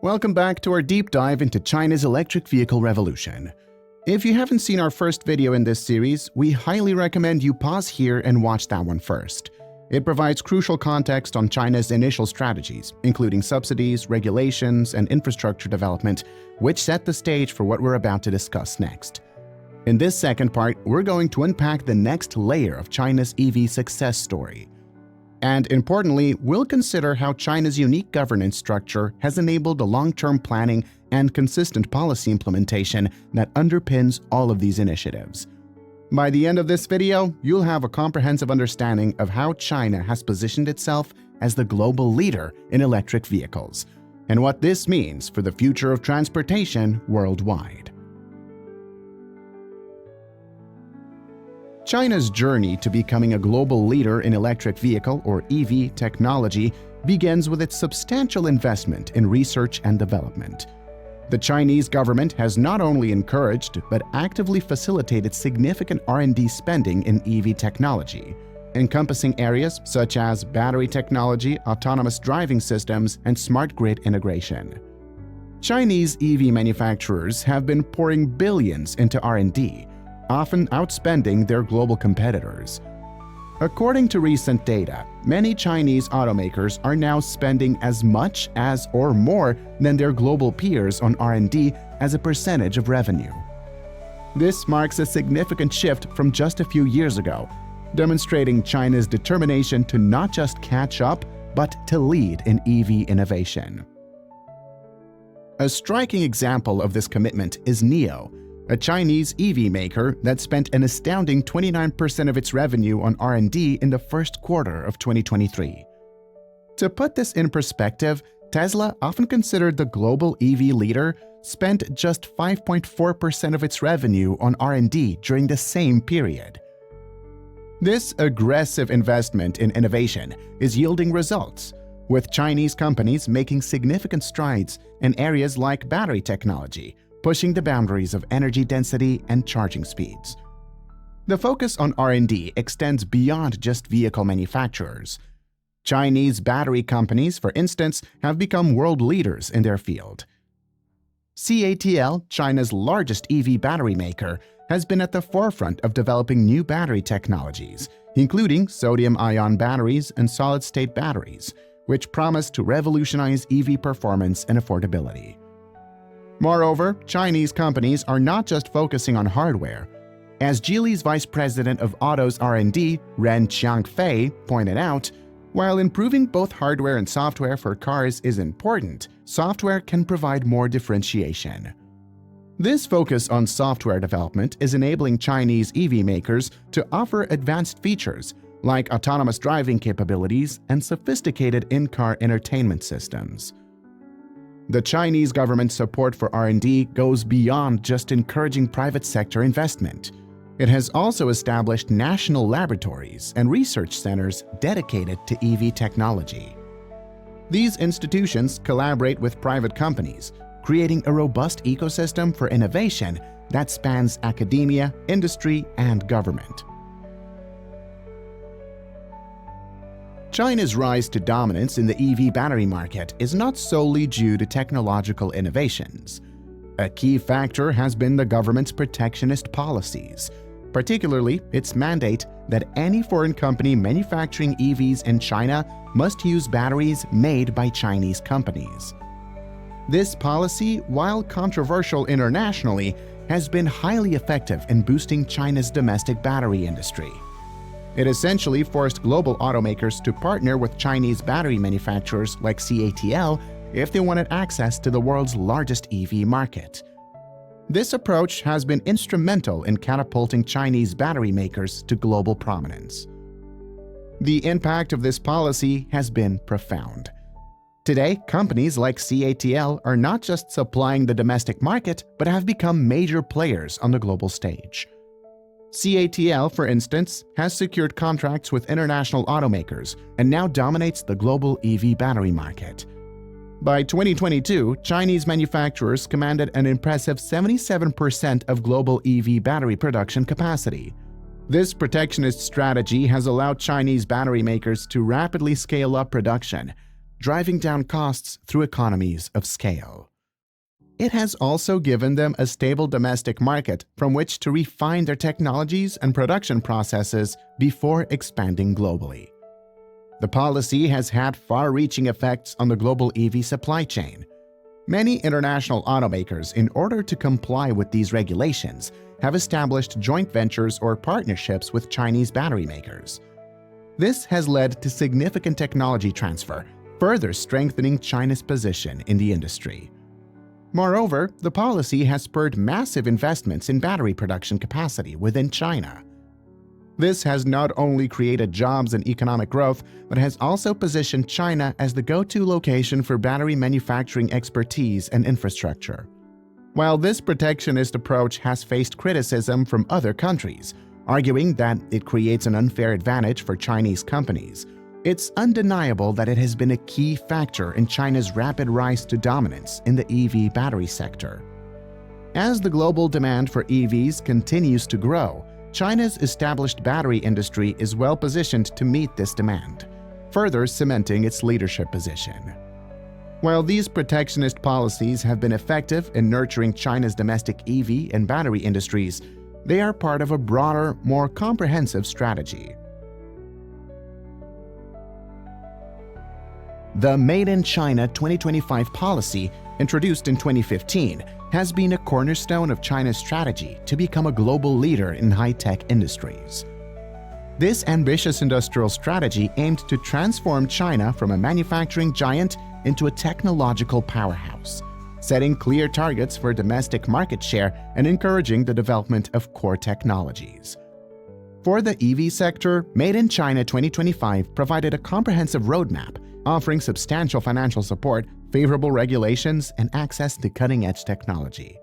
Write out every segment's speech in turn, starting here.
Welcome back to our deep dive into China's electric vehicle revolution. If you haven't seen our first video in this series, we highly recommend you pause here and watch that one first. It provides crucial context on China's initial strategies, including subsidies, regulations, and infrastructure development, which set the stage for what we're about to discuss next. In this second part, we're going to unpack the next layer of China's EV success story. And importantly, we'll consider how China's unique governance structure has enabled the long-term planning and consistent policy implementation that underpins all of these initiatives. By the end of this video, you'll have a comprehensive understanding of how China has positioned itself as the global leader in electric vehicles, and what this means for the future of transportation worldwide. China's journey to becoming a global leader in electric vehicle or EV technology begins with its substantial investment in research and development. The Chinese government has not only encouraged but actively facilitated significant R&D spending in EV technology, encompassing areas such as battery technology, autonomous driving systems, and smart grid integration. Chinese EV manufacturers have been pouring billions into R&D, often outspending their global competitors. According to recent data, many Chinese automakers are now spending as much as or more than their global peers on R&D as a percentage of revenue. This marks a significant shift from just a few years ago, demonstrating China's determination to not just catch up, but to lead in EV innovation. A striking example of this commitment is NIO, a Chinese EV maker that spent an astounding 29% of its revenue on R&D in the first quarter of 2023. To put this in perspective, Tesla, often considered the global EV leader, spent just 5.4% of its revenue on R&D during the same period. This aggressive investment in innovation is yielding results, with Chinese companies making significant strides in areas like battery technology, pushing the boundaries of energy density and charging speeds. The focus on R&D extends beyond just vehicle manufacturers. Chinese battery companies, for instance, have become world leaders in their field. CATL, China's largest EV battery maker, has been at the forefront of developing new battery technologies, including sodium-ion batteries and solid-state batteries, which promise to revolutionize EV performance and affordability. Moreover, Chinese companies are not just focusing on hardware. As Geely's Vice President of Autos R&D, Ren Qiangfei, pointed out, while improving both hardware and software for cars is important, software can provide more differentiation. This focus on software development is enabling Chinese EV makers to offer advanced features like autonomous driving capabilities and sophisticated in-car entertainment systems. The Chinese government's support for R&D goes beyond just encouraging private sector investment. It has also established national laboratories and research centers dedicated to EV technology. These institutions collaborate with private companies, creating a robust ecosystem for innovation that spans academia, industry, and government. China's rise to dominance in the EV battery market is not solely due to technological innovations. A key factor has been the government's protectionist policies, particularly its mandate that any foreign company manufacturing EVs in China must use batteries made by Chinese companies. This policy, while controversial internationally, has been highly effective in boosting China's domestic battery industry. It essentially forced global automakers to partner with Chinese battery manufacturers like CATL if they wanted access to the world's largest EV market. This approach has been instrumental in catapulting Chinese battery makers to global prominence. The impact of this policy has been profound. Today, companies like CATL are not just supplying the domestic market, but have become major players on the global stage. CATL, for instance, has secured contracts with international automakers and now dominates the global EV battery market. By 2022, Chinese manufacturers commanded an impressive 77% of global EV battery production capacity. This protectionist strategy has allowed Chinese battery makers to rapidly scale up production, driving down costs through economies of scale. It has also given them a stable domestic market from which to refine their technologies and production processes before expanding globally. The policy has had far-reaching effects on the global EV supply chain. Many international automakers, in order to comply with these regulations, have established joint ventures or partnerships with Chinese battery makers. This has led to significant technology transfer, further strengthening China's position in the industry. Moreover, the policy has spurred massive investments in battery production capacity within China. This has not only created jobs and economic growth, but has also positioned China as the go-to location for battery manufacturing expertise and infrastructure. While this protectionist approach has faced criticism from other countries, arguing that it creates an unfair advantage for Chinese companies, it's undeniable that it has been a key factor in China's rapid rise to dominance in the EV battery sector. As the global demand for EVs continues to grow, China's established battery industry is well positioned to meet this demand, further cementing its leadership position. While these protectionist policies have been effective in nurturing China's domestic EV and battery industries, they are part of a broader, more comprehensive strategy. The Made in China 2025 policy, introduced in 2015, has been a cornerstone of China's strategy to become a global leader in high-tech industries. This ambitious industrial strategy aimed to transform China from a manufacturing giant into a technological powerhouse, setting clear targets for domestic market share and encouraging the development of core technologies. For the EV sector, Made in China 2025 provided a comprehensive roadmap offering substantial financial support, favorable regulations, and access to cutting-edge technology.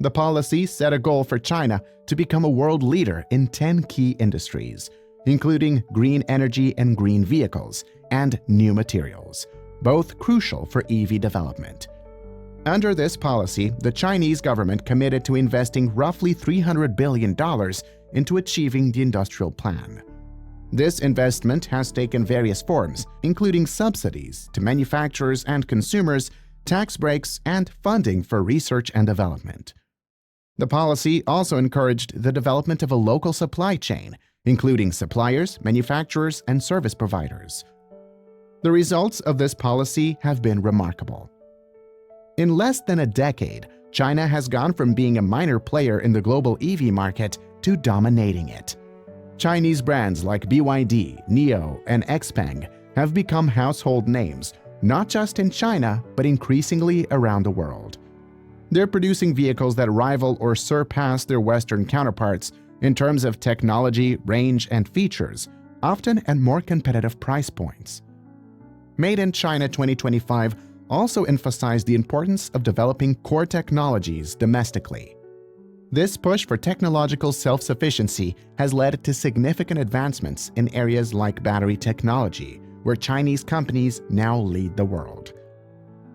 The policy set a goal for China to become a world leader in 10 key industries, including green energy and green vehicles, and new materials, both crucial for EV development. Under this policy, the Chinese government committed to investing roughly $300 billion into achieving the industrial plan. This investment has taken various forms, including subsidies to manufacturers and consumers, tax breaks, and funding for research and development. The policy also encouraged the development of a local supply chain, including suppliers, manufacturers, and service providers. The results of this policy have been remarkable. In less than a decade, China has gone from being a minor player in the global EV market to dominating it. Chinese brands like BYD, NIO, and XPeng have become household names, not just in China, but increasingly around the world. They're producing vehicles that rival or surpass their Western counterparts in terms of technology, range, and features, often at more competitive price points. Made in China 2025 also emphasized the importance of developing core technologies domestically. This push for technological self-sufficiency has led to significant advancements in areas like battery technology, where Chinese companies now lead the world.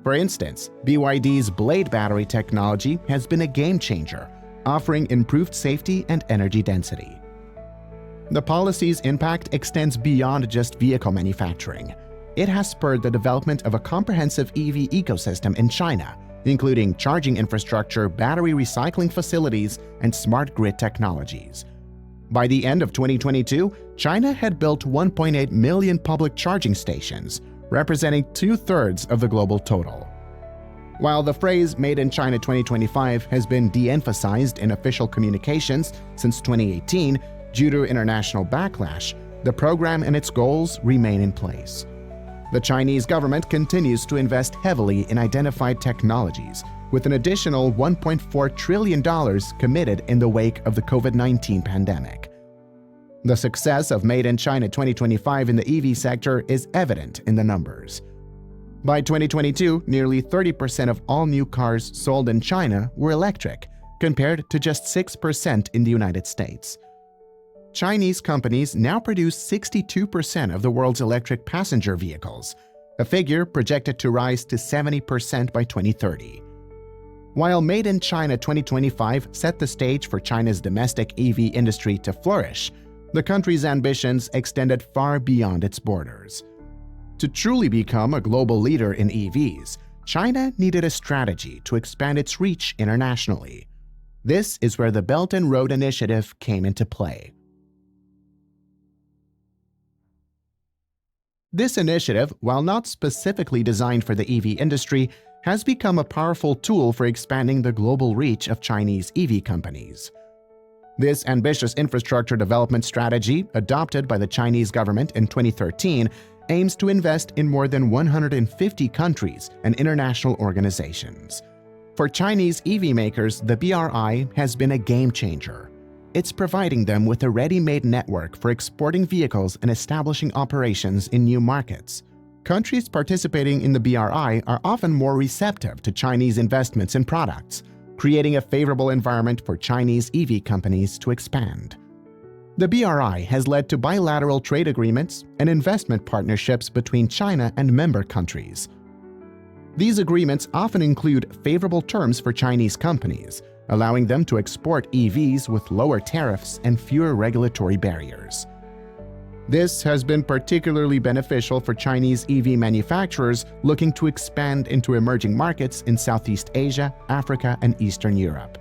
For instance, BYD's blade battery technology has been a game-changer, offering improved safety and energy density. The policy's impact extends beyond just vehicle manufacturing. It has spurred the development of a comprehensive EV ecosystem in China, including charging infrastructure, battery recycling facilities, and smart grid technologies. By the end of 2022, China had built 1.8 million public charging stations, representing 2/3 of the global total. While the phrase Made in China 2025 has been de-emphasized in official communications since 2018 due to international backlash, the program and its goals remain in place. The Chinese government continues to invest heavily in identified technologies, with an additional $1.4 trillion committed in the wake of the COVID-19 pandemic. The success of Made in China 2025 in the EV sector is evident in the numbers. By 2022, nearly 30% of all new cars sold in China were electric, compared to just 6% in the United States. Chinese companies now produce 62% of the world's electric passenger vehicles, a figure projected to rise to 70% by 2030. While Made in China 2025 set the stage for China's domestic EV industry to flourish, the country's ambitions extended far beyond its borders. To truly become a global leader in EVs, China needed a strategy to expand its reach internationally. This is where the Belt and Road Initiative came into play. This initiative, while not specifically designed for the EV industry, has become a powerful tool for expanding the global reach of Chinese EV companies. This ambitious infrastructure development strategy, adopted by the Chinese government in 2013, aims to invest in more than 150 countries and international organizations. For Chinese EV makers, the BRI has been a game changer. It's providing them with a ready-made network for exporting vehicles and establishing operations in new markets. Countries participating in the BRI are often more receptive to Chinese investments in products, creating a favorable environment for Chinese EV companies to expand. The BRI has led to bilateral trade agreements and investment partnerships between China and member countries. These agreements often include favorable terms for Chinese companies, allowing them to export EVs with lower tariffs and fewer regulatory barriers. This has been particularly beneficial for Chinese EV manufacturers looking to expand into emerging markets in Southeast Asia, Africa, and Eastern Europe.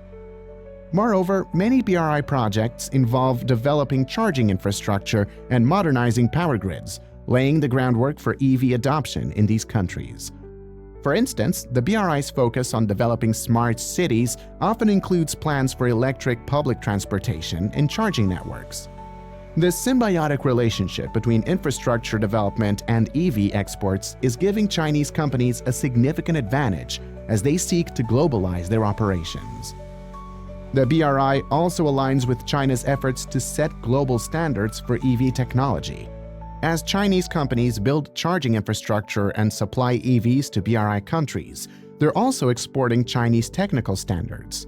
Moreover, many BRI projects involve developing charging infrastructure and modernizing power grids, laying the groundwork for EV adoption in these countries. For instance, the BRI's focus on developing smart cities often includes plans for electric public transportation and charging networks. This symbiotic relationship between infrastructure development and EV exports is giving Chinese companies a significant advantage as they seek to globalize their operations. The BRI also aligns with China's efforts to set global standards for EV technology. As Chinese companies build charging infrastructure and supply EVs to BRI countries, they're also exporting Chinese technical standards.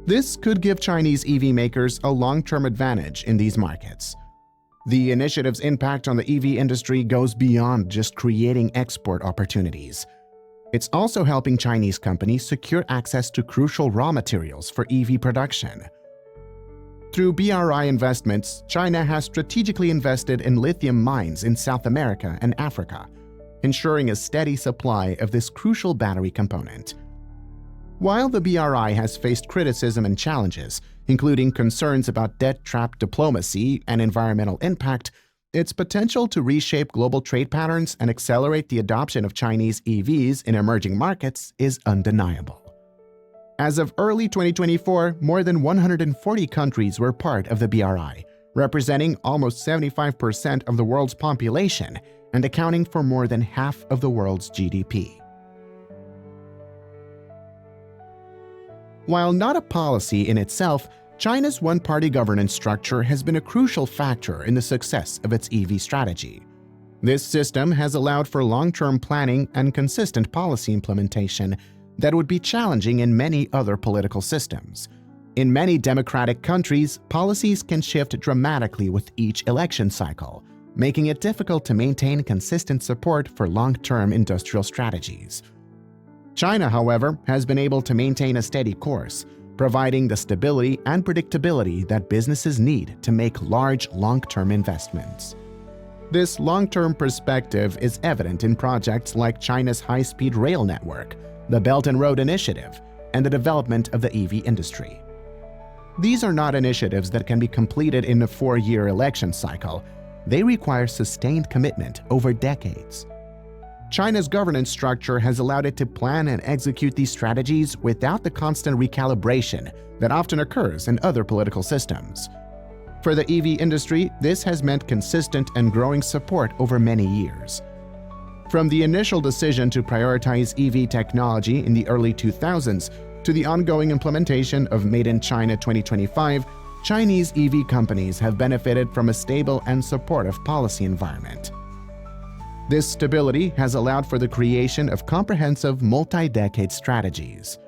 This could give Chinese EV makers a long-term advantage in these markets. The initiative's impact on the EV industry goes beyond just creating export opportunities. It's also helping Chinese companies secure access to crucial raw materials for EV production. Through BRI investments, China has strategically invested in lithium mines in South America and Africa, ensuring a steady supply of this crucial battery component. While the BRI has faced criticism and challenges, including concerns about debt trap diplomacy and environmental impact, its potential to reshape global trade patterns and accelerate the adoption of Chinese EVs in emerging markets is undeniable. As of early 2024, more than 140 countries were part of the BRI, representing almost 75% of the world's population and accounting for more than half of the world's GDP. While not a policy in itself, China's one-party governance structure has been a crucial factor in the success of its EV strategy. This system has allowed for long-term planning and consistent policy implementation that would be challenging in many other political systems. In many democratic countries, policies can shift dramatically with each election cycle, making it difficult to maintain consistent support for long-term industrial strategies. China, however, has been able to maintain a steady course, providing the stability and predictability that businesses need to make large, long-term investments. This long-term perspective is evident in projects like China's high-speed rail network, the Belt and Road Initiative, and the development of the EV industry. These are not initiatives that can be completed in a 4-year election cycle. They require sustained commitment over decades. China's governance structure has allowed it to plan and execute these strategies without the constant recalibration that often occurs in other political systems. For the EV industry, this has meant consistent and growing support over many years. From the initial decision to prioritize EV technology in the early 2000s to the ongoing implementation of Made in China 2025, Chinese EV companies have benefited from a stable and supportive policy environment. This stability has allowed for the creation of comprehensive multi-decade strategies.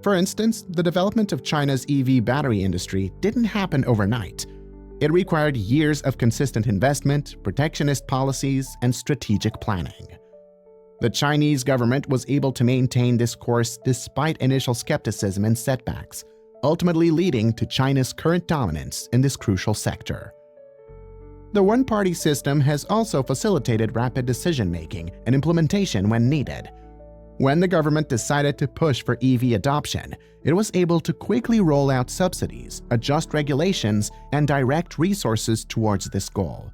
For instance, the development of China's EV battery industry didn't happen overnight. It required years of consistent investment, protectionist policies, and strategic planning. The Chinese government was able to maintain this course despite initial skepticism and setbacks, ultimately leading to China's current dominance in this crucial sector. The one-party system has also facilitated rapid decision-making and implementation when needed. When the government decided to push for EV adoption, it was able to quickly roll out subsidies, adjust regulations, and direct resources towards this goal.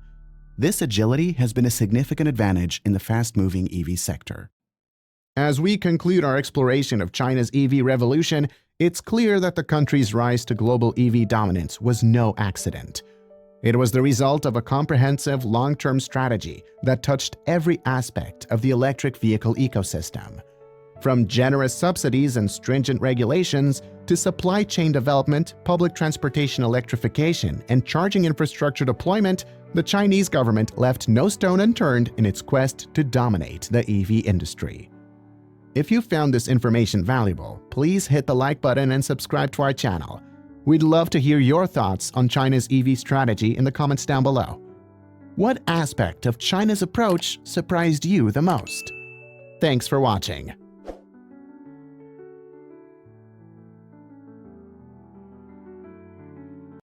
This agility has been a significant advantage in the fast-moving EV sector. As we conclude our exploration of China's EV revolution, it's clear that the country's rise to global EV dominance was no accident. It was the result of a comprehensive long-term strategy that touched every aspect of the electric vehicle ecosystem. From generous subsidies and stringent regulations to supply chain development, public transportation electrification, and charging infrastructure deployment, the Chinese government left no stone unturned in its quest to dominate the EV industry. If you found this information valuable, please hit the like button and subscribe to our channel. We'd love to hear your thoughts on China's EV strategy in the comments down below. What aspect of China's approach surprised you the most? Thanks for watching.